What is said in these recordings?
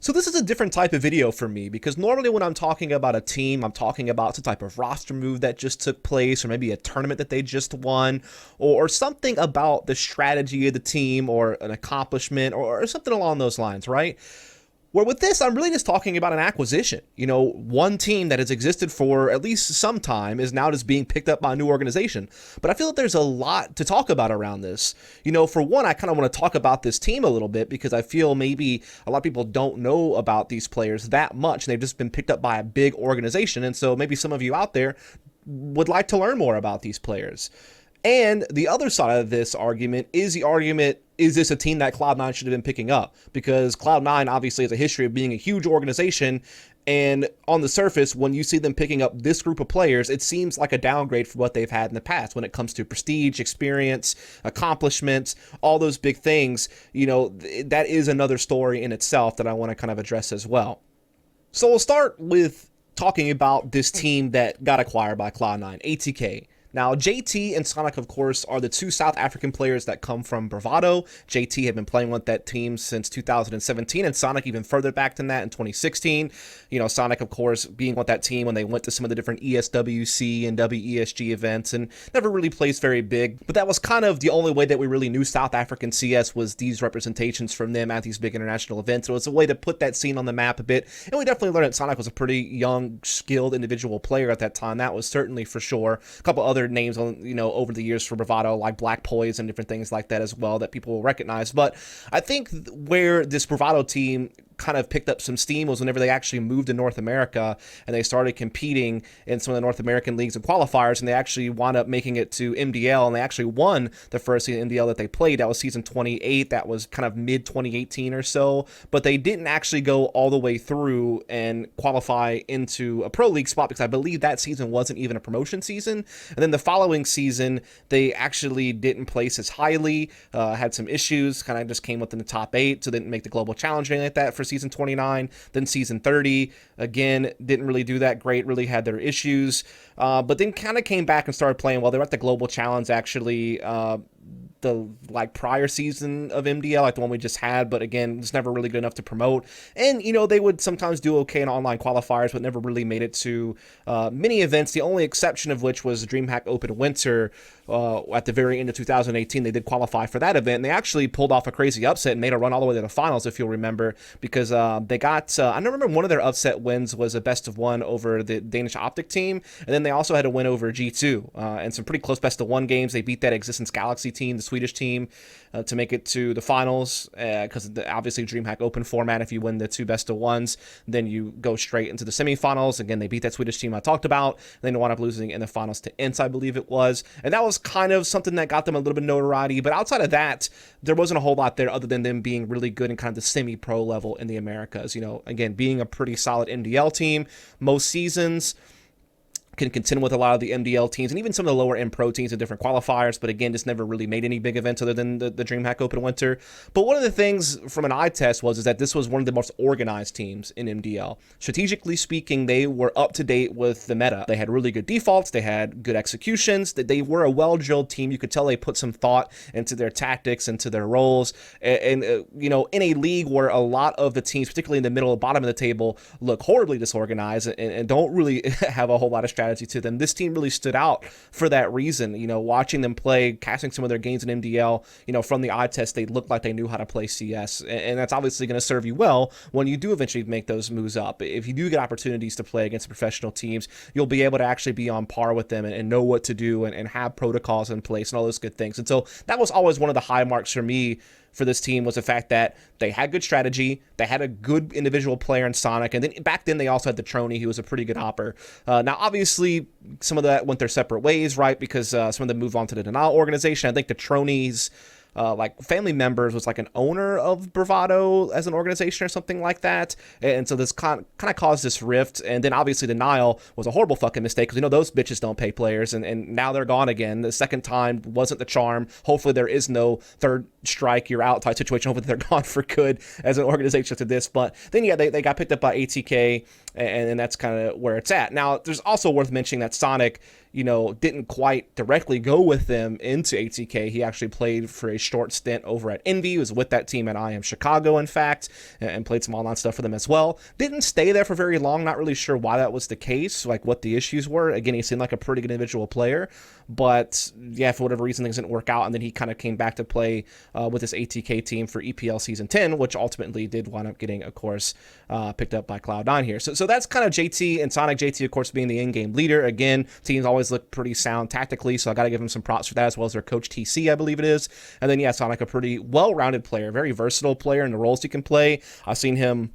So this is a different type of video for me because normally when I'm talking about a team, I'm talking about some type of roster move that just took place or maybe a tournament that they just won or something about the strategy of the team or an accomplishment or something along those lines, right? Where with this, I'm really just talking about an acquisition. One team that has existed for at least some time is now just being picked up by a new organization. But I feel that there's a lot to talk about around this. For one, I kind of want to talk about this team a little bit because I feel maybe a lot of people don't know about these players that much. And they've just been picked up by a big organization. And so maybe some of you out there would like to learn more about these players. And the other side of this argument is the argument, is this a team that Cloud9 should have been picking up? Because Cloud9 obviously has a history of being a huge organization, and on the surface, when you see them picking up this group of players, it seems like a downgrade from what they've had in the past when it comes to prestige, experience, accomplishments, all those big things. That is another story in itself that I want to kind of address as well. So we'll start with talking about this team that got acquired by Cloud9, ATK. Now, JT and Sonic, of course, are the two South African players that come from Bravado. JT had been playing with that team since 2017, and Sonic even further back than that in 2016. Sonic, of course, being with that team when they went to some of the different ESWC and WESG events and never really placed very big. But that was kind of the only way that we really knew South African CS was these representations from them at these big international events. So it was a way to put that scene on the map a bit. And we definitely learned that Sonic was a pretty young, skilled individual player at that time. That was certainly for sure. A couple other names over the years for Bravado, like Black Poise and different things like that as well that people will recognize. But I think where this Bravado team kind of picked up some steam was whenever they actually moved to North America and they started competing in some of the North American leagues and qualifiers, and they actually wound up making it to MDL, and they actually won the first season MDL that they played. That was season 28. That was kind of mid 2018 or so, but they didn't actually go all the way through and qualify into a pro league spot because I believe that season wasn't even a promotion season. And then the following season, they actually didn't place as highly, had some issues, kind of just came within the top 8, so they didn't make the global challenge or anything like that for season 29. Then season 30, again, didn't really do that great, really had their issues, but then kind of came back and started playing well. They were at the global challenge actually the prior season of MDL, like the one we just had, but again, it's never really good enough to promote. And they would sometimes do okay in online qualifiers, but never really made it to many events. The only exception of which was the DreamHack Open Winter at the very end of 2018. They did qualify for that event, and they actually pulled off a crazy upset and made a run all the way to the finals, if you'll remember, because they got I remember one of their upset wins was a best of one over the Danish Optic team, and then they also had a win over G2 and some pretty close best of one games. They beat that Existence Galaxy team, the Swedish team, to make it to the finals, because obviously DreamHack Open format, if you win the 2 best of ones, then you go straight into the semifinals. Again, they beat that Swedish team I talked about, and then they wound up losing in the finals to Ints, I believe it was, and that was kind of something that got them a little bit of notoriety. But outside of that, there wasn't a whole lot there other than them being really good in kind of the semi-pro level in the Americas. Again, being a pretty solid MDL team most seasons, can contend with a lot of the MDL teams and even some of the lower end pro teams in different qualifiers, but again, just never really made any big events other than the DreamHack Open Winter. But one of the things from an eye test is that this was one of the most organized teams in MDL. Strategically speaking, they were up to date with the meta. They had really good defaults, they had good executions, that they were a well-drilled team. You could tell they put some thought into their tactics, into their roles, and in a league where a lot of the teams, particularly in the middle and bottom of the table, look horribly disorganized and don't really have a whole lot of strategy to them. This team really stood out for that reason. Watching them play, casting some of their games in MDL, from the eye test, they looked like they knew how to play CS, and that's obviously going to serve you well when you do eventually make those moves up. If you do get opportunities to play against professional teams, you'll be able to actually be on par with them and know what to do and have protocols in place and all those good things. And so that was always one of the high marks for me for this team, was the fact that they had good strategy, they had a good individual player in Sonic, and then back then they also had the Trony, who was a pretty good hopper. Now, obviously, some of that went their separate ways, right, because some of them moved on to the Denial organization. I think the Trony's family members was like an owner of Bravado as an organization or something like that, and so this kind of caused this rift. And then obviously Denial was a horrible fucking mistake, because those bitches don't pay players, and now they're gone again. The second time wasn't the charm. Hopefully there is no third strike, you're out type situation. Hopefully they're gone for good as an organization to this. But then they got picked up by ATK, and that's kind of where it's at. Now, there's also worth mentioning that Sonic, didn't quite directly go with them into ATK. He actually played for a short stint over at Envy. He was with that team at IM Chicago, in fact, and played some online stuff for them as well. Didn't stay there for very long. Not really sure why that was the case, like what the issues were. Again, he seemed like a pretty good individual player, but yeah, for whatever reason, things didn't work out. And then he kind of came back to play with this ATK team for EPL Season 10, which ultimately did wind up getting, of course, picked up by Cloud9 here. So that's kind of JT and Sonic. JT, of course, being the in-game leader. Again, teams always look pretty sound tactically, so I got to give him some props for that, as well as their coach TC, I believe it is. And then, yeah, Sonic, a pretty well-rounded player, very versatile player in the roles he can play. I've seen him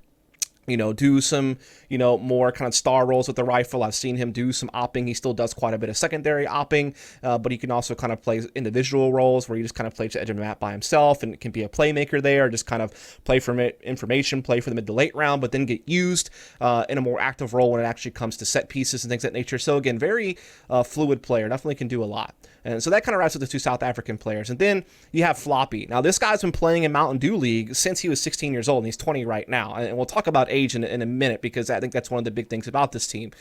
do some, more kind of star roles with the rifle. I've seen him do some opping. He still does quite a bit of secondary opping, but he can also kind of play individual roles where he just kind of plays to the edge of the map by himself and can be a playmaker there, just kind of play for information, play for the mid to late round, but then get used in a more active role when it actually comes to set pieces and things of that nature. So again, very fluid player, definitely can do a lot. And so that kind of wraps up the two South African players. And then you have Floppy. Now, this guy's been playing in Mountain Dew League since he was 16 years old, and he's 20 right now. And we'll talk about age in a minute, because I think that's one of the big things about this team.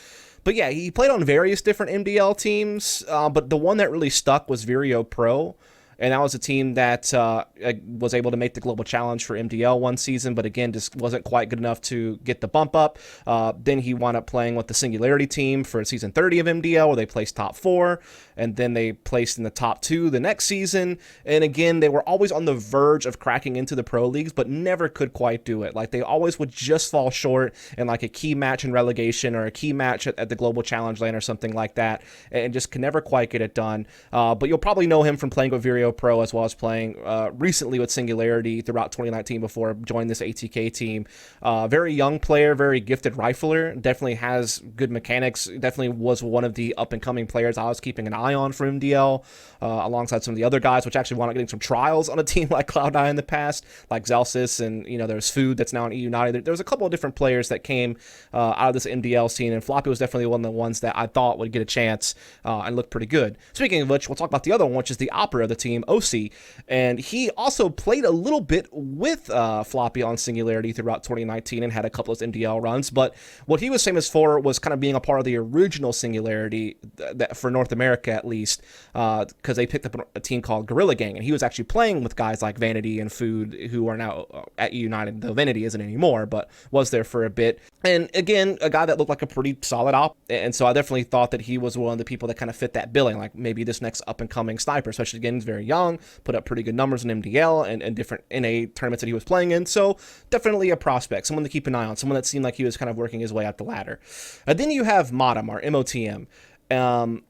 But yeah, he played on various different MDL teams, but the one that really stuck was Vireo Pro. And that was a team that was able to make the Global Challenge for MDL one season, but again, just wasn't quite good enough to get the bump up. Then he wound up playing with the Singularity team for season 30 of MDL, where they placed top 4, and then they placed in the top 2 the next season. And again, they were always on the verge of cracking into the pro leagues, but never could quite do it. Like, they always would just fall short in like a key match in relegation or a key match at the Global Challenge lane or something like that, and just can never quite get it done. But you'll probably know him from playing with Vireo Pro, as well as playing recently with Singularity throughout 2019 before joining this ATK team. Very young player, very gifted rifler, definitely has good mechanics, definitely was one of the up-and-coming players I was keeping an eye on for MDL, alongside some of the other guys, which actually wound up getting some trials on a team like Cloud9 in the past, like Zelsis, and there's Food that's now in EU United. There was a couple of different players that came out of this MDL scene, and Floppy was definitely one of the ones that I thought would get a chance and look pretty good. Speaking of which, we'll talk about the other one, which is the opera of the team, OC. And he also played a little bit with Floppy on Singularity throughout 2019 and had a couple of MDL runs, but what he was famous for was kind of being a part of the original Singularity, that for North America at least, because they picked up a team called Gorilla Gang, and he was actually playing with guys like Vanity and Food, who are now at United, though Vanity isn't anymore, but was there for a bit. And again, a guy that looked like a pretty solid op, and so I definitely thought that he was one of the people that kind of fit that billing, like maybe this next up-and-coming sniper, especially again, he's very young, put up pretty good numbers in MDL and different NA tournaments that he was playing in, so definitely a prospect, someone to keep an eye on, someone that seemed like he was kind of working his way up the ladder. And then you have Modem, or MOTM.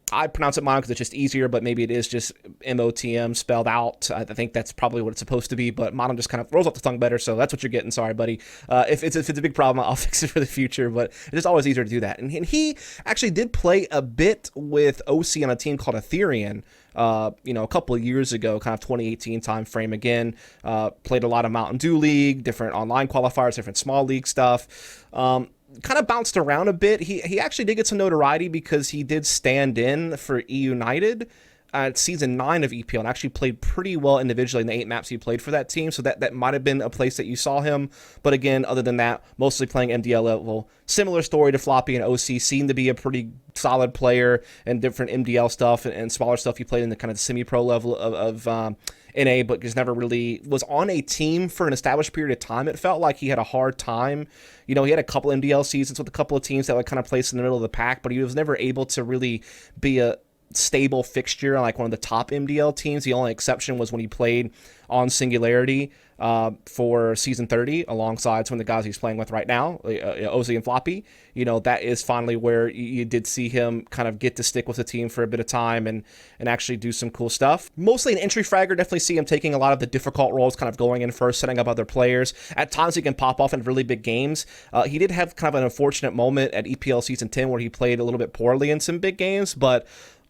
I pronounce it Modem because it's just easier, but maybe it is just MOTM spelled out. I think that's probably what it's supposed to be, but Modem just kind of rolls off the tongue better, so that's what you're getting. Sorry, buddy. If it's a big problem, I'll fix it for the future, but it's always easier to do that. And he actually did play a bit with OC on a team called Ethereum, a couple of years ago, kind of 2018 time frame again. Played a lot of Mountain Dew League, different online qualifiers, different small league stuff. Kind of bounced around a bit. He actually did get some notoriety because he did stand in for E United at season 9 of EPL and actually played pretty well individually in the 8 maps he played for that team. So that might have been a place that you saw him. But again, other than that, mostly playing MDL level. Similar story to Floppy and OC. Seemed to be a pretty solid player and different MDL stuff and smaller stuff he played in the kind of semi-pro level of NA, but just never really was on a team for an established period of time. It felt like he had a hard time. He had a couple MDL seasons with a couple of teams that would kind of place in the middle of the pack, but he was never able to really be a stable fixture on like one of the top MDL teams. The only exception was when he played on Singularity for season 30 alongside some of the guys he's playing with right now, Ozzy and Floppy. That is finally where you did see him kind of get to stick with the team for a bit of time and actually do some cool stuff. Mostly an entry fragger, definitely see him taking a lot of the difficult roles, kind of going in first, setting up other players. At times he can pop off in really big games. He did have kind of an unfortunate moment at EPL season 10 where he played a little bit poorly in some big games, but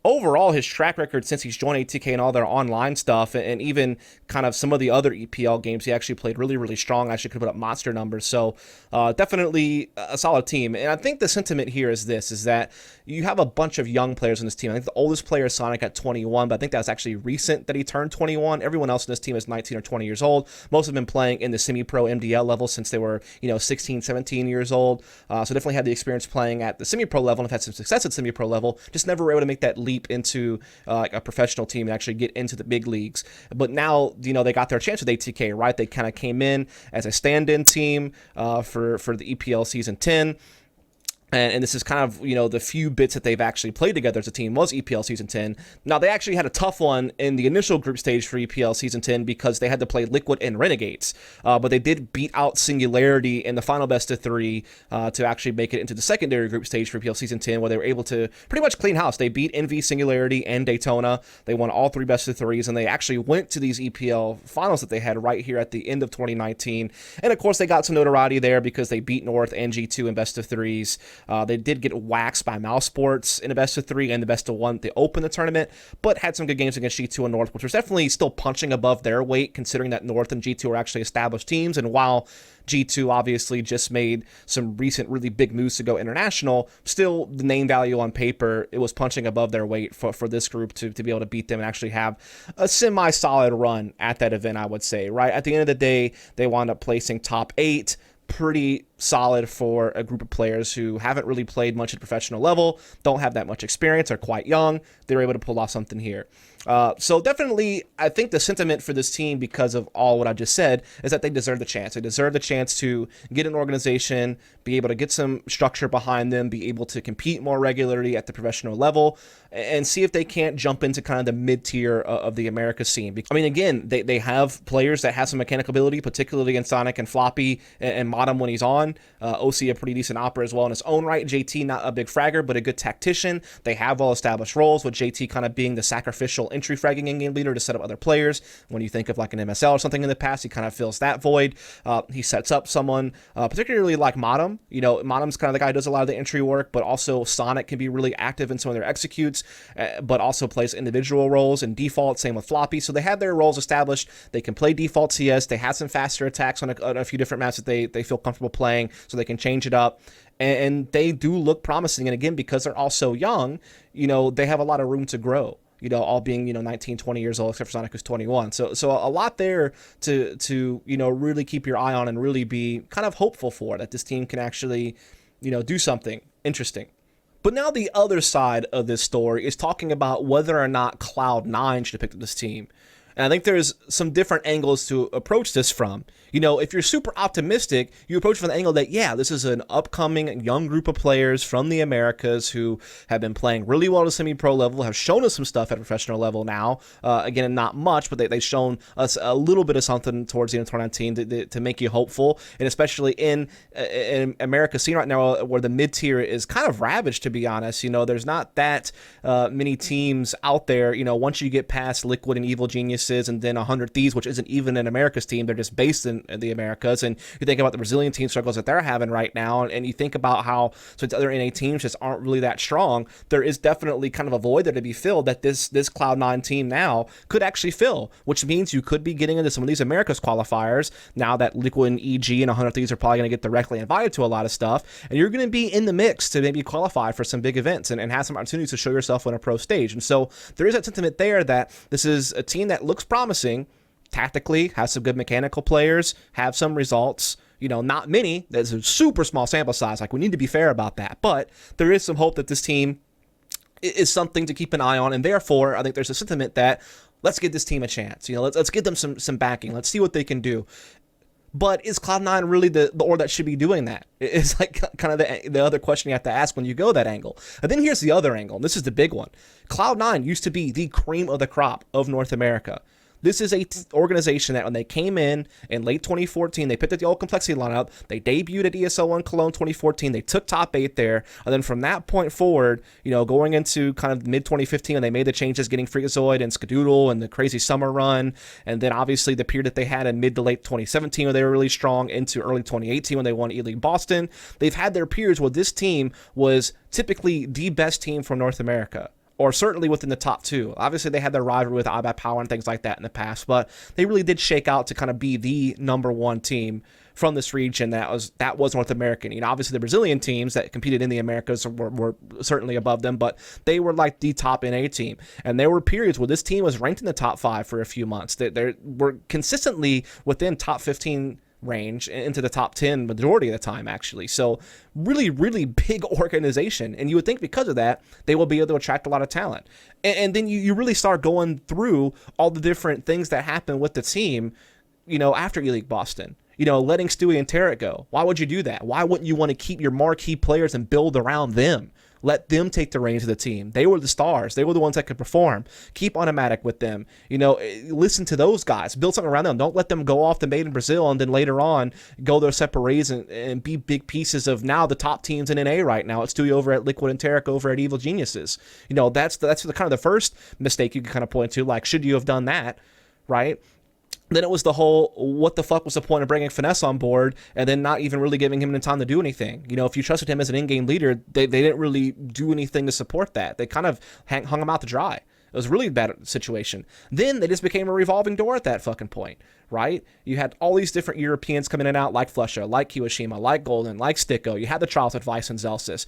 overall, his track record since he's joined ATK and all their online stuff, and even kind of some of the other EPL games, he actually played really, really strong. Actually could put up monster numbers. So definitely a solid team. And I think the sentiment here is that you have a bunch of young players in this team. I think the oldest player is Sonic at 21, but I think that's actually recent that he turned 21. Everyone else in this team is 19 or 20 years old. Most have been playing in the semi-pro MDL level since they were 16, 17 years old. So definitely had the experience playing at the semi-pro level and have had some success at semi-pro level. Just never were able to make that leap into like a professional team and actually get into the big leagues. But now, they got their chance with ATK, right? They kind of came in as a stand-in team for the EPL Season 10. And this is kind of, the few bits that they've actually played together as a team was EPL Season 10. Now, they actually had a tough one in the initial group stage for EPL Season 10 because they had to play Liquid and Renegades. But they did beat out Singularity in the final best of 3 to actually make it into the secondary group stage for EPL Season 10, where they were able to pretty much clean house. They beat Envy, Singularity, and Daytona. They won all 3 best of 3s, and they actually went to these EPL finals that they had right here at the end of 2019. And, of course, they got some notoriety there because they beat North and G2 in best of 3s. They did get waxed by Mouse Sports in the best of 3 and the best of 1 to open the tournament, but had some good games against G2 and North, which was definitely still punching above their weight, considering that North and G2 are actually established teams. And while G2 obviously just made some recent really big moves to go international, still the name value on paper, it was punching above their weight for this group to be able to beat them and actually have a semi-solid run at that event, I would say, right? At the end of the day, they wound up placing top 8, pretty solid for a group of players who haven't really played much at professional level, don't have that much experience, are quite young. They're able to pull off something here. So definitely, I think the sentiment for this team, because of all what I just said, is that they deserve the chance. They deserve the chance to get an organization, be able to get some structure behind them, be able to compete more regularly at the professional level, and see if they can't jump into kind of the mid-tier of the America scene. I mean, again, they have players that have some mechanical ability, particularly against Sonic and Floppy and Modem when he's on. OC, a pretty decent opera as well in his own right. JT, not a big fragger, but a good tactician. They have well-established roles, with JT kind of being the sacrificial entry fragging in-game leader to set up other players. When you think of like an MSL or something in the past, he kind of fills that void. He sets up someone, particularly like Modem. Modem's kind of the guy who does a lot of the entry work, but also Sonic can be really active in some of their executes, but also plays individual roles and default, same with Floppy. So they have their roles established. They can play default CS. They have some faster attacks on a few different maps that they feel comfortable playing, so they can change it up. And they do look promising. And again, because they're all so young, they have a lot of room to grow. All being, 19, 20 years old, except for Sonic, who's 21. So a lot there to really keep your eye on and really be kind of hopeful for, that this team can actually, do something interesting. But now the other side of this story is talking about whether or not Cloud9 should have picked up this team. And I think there's some different angles to approach this from. If you're super optimistic, you approach from the angle that, yeah, this is an upcoming young group of players from the Americas who have been playing really well at a semi-pro level, have shown us some stuff at a professional level now. Again, not much, but they've shown us a little bit of something towards the end of 2019 to make you hopeful. And especially in America's scene right now, where the mid-tier is kind of ravaged, to be honest. There's not that many teams out there. Once you get past Liquid and Evil Geniuses and then 100 Thieves, which isn't even an America's team, they're just based in the Americas. And you think about the Brazilian team struggles that they're having right now, and you think about how some other NA teams just aren't really that strong. There is definitely kind of a void there to be filled that this Cloud9 team now could actually fill, which means you could be getting into some of these Americas qualifiers now that Liquid and EG and 100 Thieves are probably going to get directly invited to a lot of stuff, and you're going to be in the mix to maybe qualify for some big events and have some opportunities to show yourself on a pro stage. And so there is that sentiment there that this is a team that looks promising tactically, has some good mechanical players, have some results. Not many. There's a super small sample size. Like, we need to be fair about that. But there is some hope that this team is something to keep an eye on. And therefore, I think there's a sentiment that let's give this team a chance. Let's give them some backing. Let's see what they can do. But is Cloud9 really the org that should be doing that? It's like kind of the other question you have to ask when you go that angle. And then here's the other angle, and this is the big one. Cloud9 used to be the cream of the crop of North America. This is a organization that when they came in late 2014, they picked up the old complexity lineup. They debuted at ESL1 Cologne 2014. They took top 8 there. And then from that point forward, going into kind of mid 2015 when they made the changes, getting Freakazoid and Skadoodle and the crazy summer run. And then obviously the period that they had in mid to late 2017 where they were really strong into early 2018 when they won E-League Boston. They've had their periods where this team was typically the best team from North America, or certainly within the top 2. Obviously, they had their rivalry with iBat Power and things like that in the past, but they really did shake out to kind of be the number 1 team from this region that was North American. Obviously, the Brazilian teams that competed in the Americas were certainly above them, but they were like the top NA team. And there were periods where this team was ranked in the top 5 for a few months. They were consistently within top 15 range, into the top 10 majority of the time, actually. So really, really big organization. And you would think because of that, they will be able to attract a lot of talent. And then you really start going through all the different things that happen with the team, after E-League Boston. Letting Stewie and Tarek go. Why would you do that? Why wouldn't you want to keep your marquee players and build around them? Let them take the reins of the team. They were the stars. They were the ones that could perform. Keep Automatic with them. Listen to those guys. Build something around them. Don't let them go off the Made in Brazil and then later on go their separate ways and be big pieces of now the top teams in NA right now. It's Stewie over at Liquid and Tarek over at Evil Geniuses. That's the kind of the first mistake you can kind of point to. Like, should you have done that, right? Then it was the whole, what the fuck was the point of bringing Finesse on board and then not even really giving him the time to do anything? If you trusted him as an in-game leader, they didn't really do anything to support that. They kind of hung him out to dry. It was a really bad situation. Then they just became a revolving door at that fucking point, right? You had all these different Europeans coming in and out, like Flusha, like Kiyoshima, like Golden, like Sticko. You had the Trials Advice and Zelsis.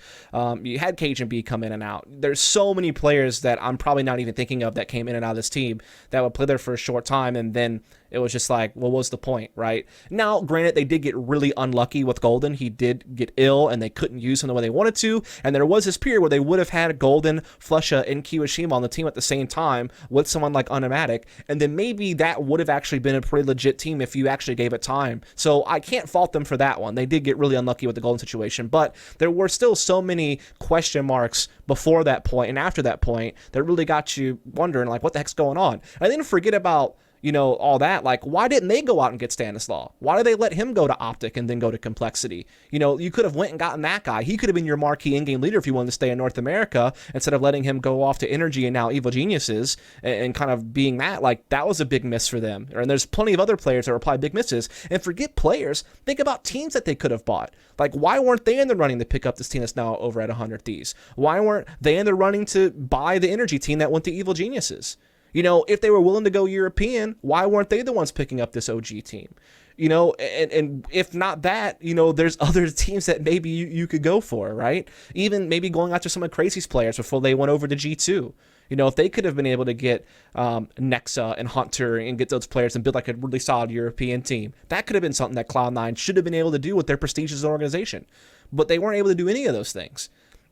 You had Cajun B come in and out. There's so many players that I'm probably not even thinking of that came in and out of this team that would play there for a short time, and then it was just like, well, what's the point, right? Now, granted, they did get really unlucky with Golden. He did get ill, and they couldn't use him the way they wanted to, and there was this period where they would have had Golden, Flusha, and Kiyoshima on the team at the same time with someone like Automatic, and then maybe that would have actually been a pretty legit team if you actually gave it time. So I can't fault them for that one. They did get really unlucky with the Golden situation, but there were still so many question marks before that point and after that point that really got you wondering, like, what the heck's going on? And then forget about all that. Like, why didn't they go out and get Stanislaw? Why did they let him go to Optic and then go to Complexity? You could have went and gotten that guy. He could have been your marquee in-game leader if you wanted to stay in North America instead of letting him go off to Energy and now Evil Geniuses and kind of being that. Like, that was a big miss for them. And there's plenty of other players that were probably big misses. And forget players. Think about teams that they could have bought. Like, why weren't they in the running to pick up this team that's now over at 100 Thieves? Why weren't they in the running to buy the Energy team that went to Evil Geniuses? If they were willing to go European, why weren't they the ones picking up this OG team? And if not that, there's other teams that maybe you could go for, right? Even maybe going after some of Crazy's players before they went over to G2. If they could have been able to get Nexa and Hunter and get those players and build like a really solid European team, that could have been something that Cloud9 should have been able to do with their prestigious organization. But they weren't able to do any of those things.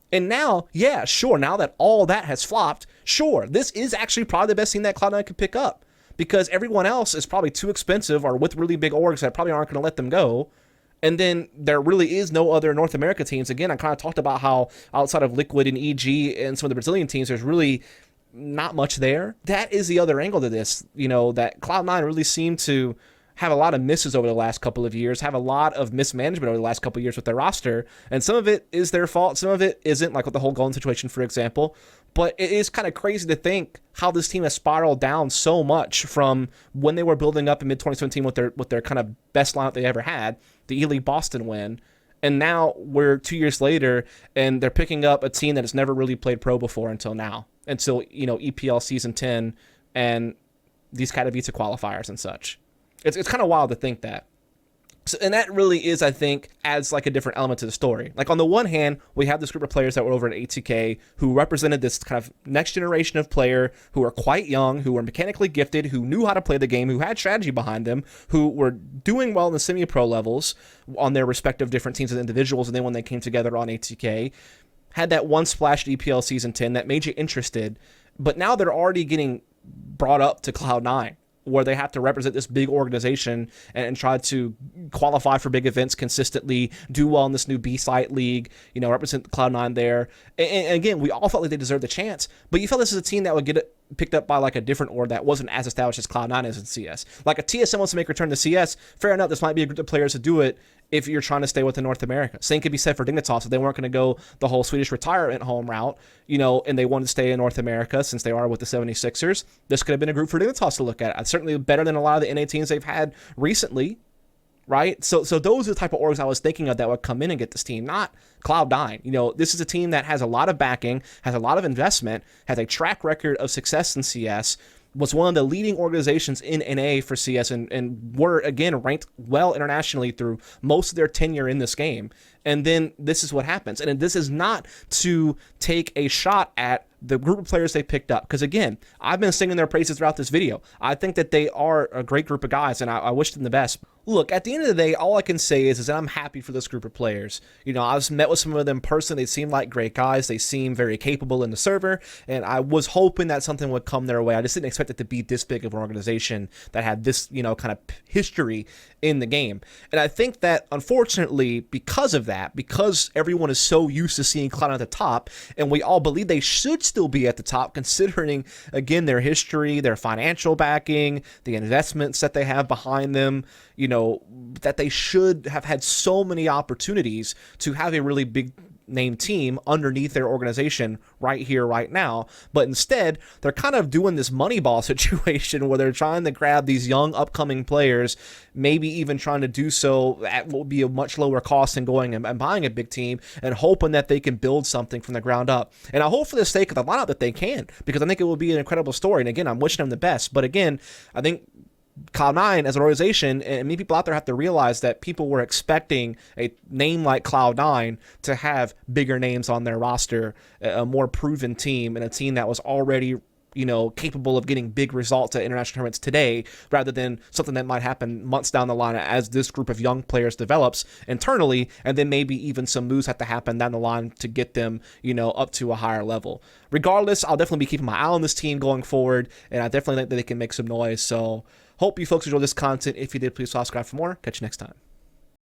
And now, yeah, sure, now that all that has flopped, sure, this is actually probably the best team that Cloud9 could pick up because everyone else is probably too expensive or with really big orgs that probably aren't going to let them go. And then there really is no other North America teams. Again, I kind of talked about how outside of Liquid and EG and some of the Brazilian teams, there's really not much there. That is the other angle to this, that Cloud9 really seemed to have a lot of misses over the last couple of years, have a lot of mismanagement over the last couple of years with their roster, and some of it is their fault, some of it isn't, like with the whole Golden situation, for example. But it is kind of crazy to think how this team has spiraled down so much from when they were building up in mid-2017 with their kind of best lineup they ever had, the E-League Boston win, and now we're 2 years later, and they're picking up a team that has never really played pro before until now, until, EPL Season 10 and these Katowice qualifiers and such. It's kind of wild to think that. So, and that really is, I think, adds like a different element to the story. Like on the one hand, we have this group of players that were over at ATK who represented this kind of next generation of player who are quite young, who were mechanically gifted, who knew how to play the game, who had strategy behind them, who were doing well in the semi-pro levels on their respective different teams as individuals, and then when they came together on ATK, had that one splash at EPL Season 10 that made you interested, but now they're already getting brought up to Cloud9, where they have to represent this big organization and try to qualify for big events consistently, do well in this new B-Site league, represent Cloud9 there. And again, we all felt like they deserved the chance, but you felt this is a team that would get it picked up by like a different org that wasn't as established as Cloud9 is in CS. Like a TSM wants to make a return to CS, fair enough, this might be a group of players to do it if you're trying to stay within North America. Same could be said for Dignitas if they weren't going to go the whole Swedish retirement home route, and they wanted to stay in North America since they are with the 76ers. This could have been a group for Dignitas to look at. Certainly better than a lot of the NA teams they've had recently, right? So those are the type of orgs I was thinking of that would come in and get this team, not Cloud9. This is a team that has a lot of backing, has a lot of investment, has a track record of success in CS, was one of the leading organizations in NA for CS and were, again, ranked well internationally through most of their tenure in this game. And then this is what happens. And this is not to take a shot at the group of players they picked up. Because again, I've been singing their praises throughout this video. I think that they are a great group of guys, and I wish them the best. Look, at the end of the day, all I can say is that I'm happy for this group of players. You know, I've met with some of them personally. They seem like great guys. They seem very capable in the server, and I was hoping that something would come their way. I just didn't expect it to be this big of an organization that had this, you know, kind of history in the game. And I think that, unfortunately, because of that, because everyone is so used to seeing Cloud9 at the top, and we all believe they should still be at the top, considering, again, their history, their financial backing, the investments that they have behind them, you know, that they should have had so many opportunities to have a really big name team underneath their organization right here, right now. But instead, they're kind of doing this Moneyball situation where they're trying to grab these young upcoming players, maybe even trying to do so at what would be a much lower cost than going and buying a big team, and hoping that they can build something from the ground up. And I hope for the sake of the lineup that they can, because I think it will be an incredible story. And again, I'm wishing them the best. But again, I think Cloud9 as an organization, and many people out there have to realize that people were expecting a name like Cloud9 to have bigger names on their roster, a more proven team, and a team that was already, you know, capable of getting big results at international tournaments today, rather than something that might happen months down the line as this group of young players develops internally, and then maybe even some moves have to happen down the line to get them, you know, up to a higher level. Regardless, I'll definitely be keeping my eye on this team going forward, and I definitely think that they can make some noise. So hope you folks enjoyed this content. If you did, please subscribe for more. Catch you next time.